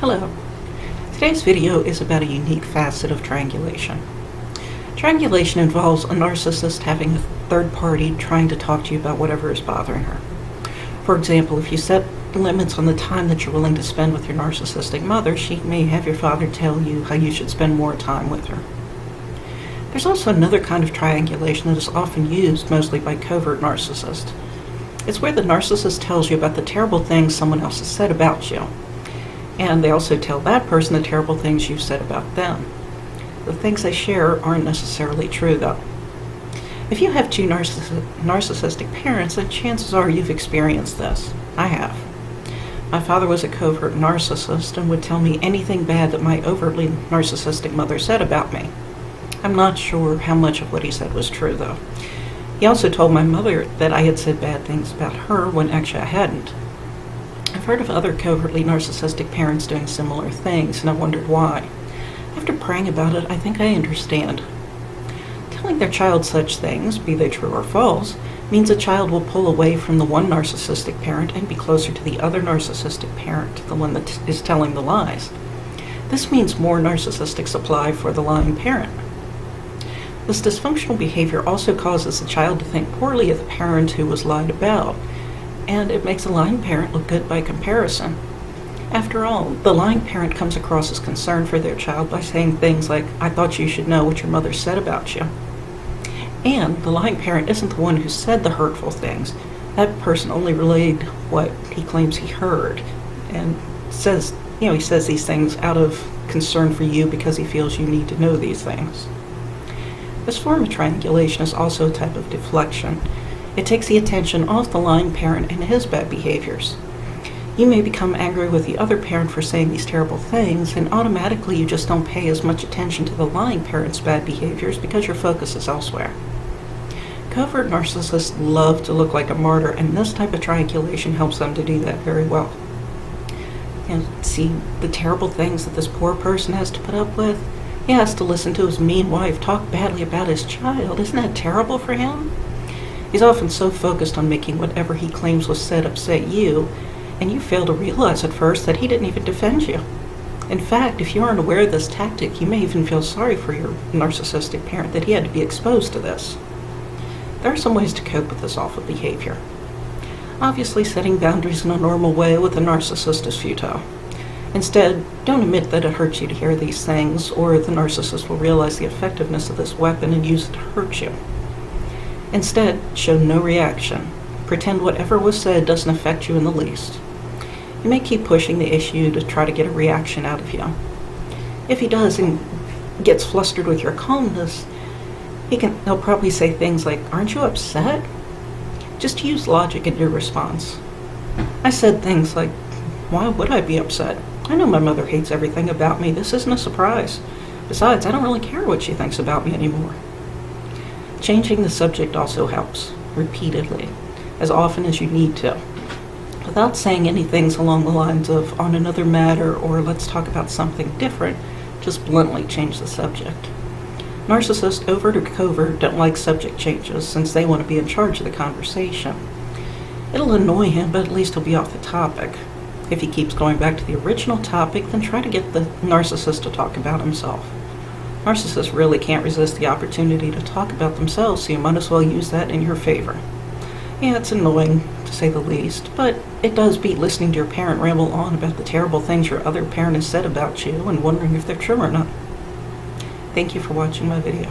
Hello. Today's video is about a unique facet of triangulation. Triangulation involves a narcissist having a third party trying to talk to you about whatever is bothering her. For example, if you set limits on the time that you're willing to spend with your narcissistic mother, she may have your father tell you how you should spend more time with her. There's also another kind of triangulation that is often used mostly by covert narcissists. It's where the narcissist tells you about the terrible things someone else has said about you. And they also tell that person the terrible things you've said about them. The things they share aren't necessarily true, though. If you have two narcissistic parents, then chances are you've experienced this. I have. My father was a covert narcissist and would tell me anything bad that my overtly narcissistic mother said about me. I'm not sure how much of what he said was true, though. He also told my mother that I had said bad things about her when actually I hadn't. I've heard of other covertly narcissistic parents doing similar things, and I wondered why. After praying about it, I think I understand. Telling their child such things, be they true or false, means a child will pull away from the one narcissistic parent and be closer to the other narcissistic parent, the one that is telling the lies. This means more narcissistic supply for the lying parent. This dysfunctional behavior also causes the child to think poorly of the parent who was lied about, and it makes the lying parent look good by comparison. After all, the lying parent comes across as concerned for their child by saying things like, "I thought you should know what your mother said about you." And the lying parent isn't the one who said the hurtful things. That person only relayed what he claims he heard, and he says these things out of concern for you because he feels you need to know these things. This form of triangulation is also a type of deflection. It takes the attention off the lying parent and his bad behaviors. You may become angry with the other parent for saying these terrible things, and automatically you just don't pay as much attention to the lying parent's bad behaviors because your focus is elsewhere. Covert narcissists love to look like a martyr, and this type of triangulation helps them to do that very well. And see the terrible things that this poor person has to put up with. He has to listen to his mean wife talk badly about his child. Isn't that terrible for him? He's often so focused on making whatever he claims was said upset you, and you fail to realize at first that he didn't even defend you. In fact, if you aren't aware of this tactic, you may even feel sorry for your narcissistic parent that he had to be exposed to this. There are some ways to cope with this awful behavior. Obviously, setting boundaries in a normal way with a narcissist is futile. Instead, don't admit that it hurts you to hear these things, or the narcissist will realize the effectiveness of this weapon and use it to hurt you. Instead, show no reaction. Pretend whatever was said doesn't affect you in the least. You may keep pushing the issue to try to get a reaction out of you. If he does and gets flustered with your calmness, he'll probably say things like, "Aren't you upset?" Just use logic in your response. I said things like, "Why would I be upset? I know my mother hates everything about me. This isn't a surprise. Besides, I don't really care what she thinks about me anymore." Changing the subject also helps, repeatedly, as often as you need to, without saying anything along the lines of "on another matter" or "let's talk about something different." Just bluntly change the subject. Narcissists, overt or covert, don't like subject changes since they want to be in charge of the conversation. It'll annoy him, but at least he'll be off the topic. If he keeps going back to the original topic, then try to get the narcissist to talk about himself. Narcissists really can't resist the opportunity to talk about themselves, so you might as well use that in your favor. Yeah, it's annoying, to say the least, but it does beat listening to your parent ramble on about the terrible things your other parent has said about you and wondering if they're true or not. Thank you for watching my video.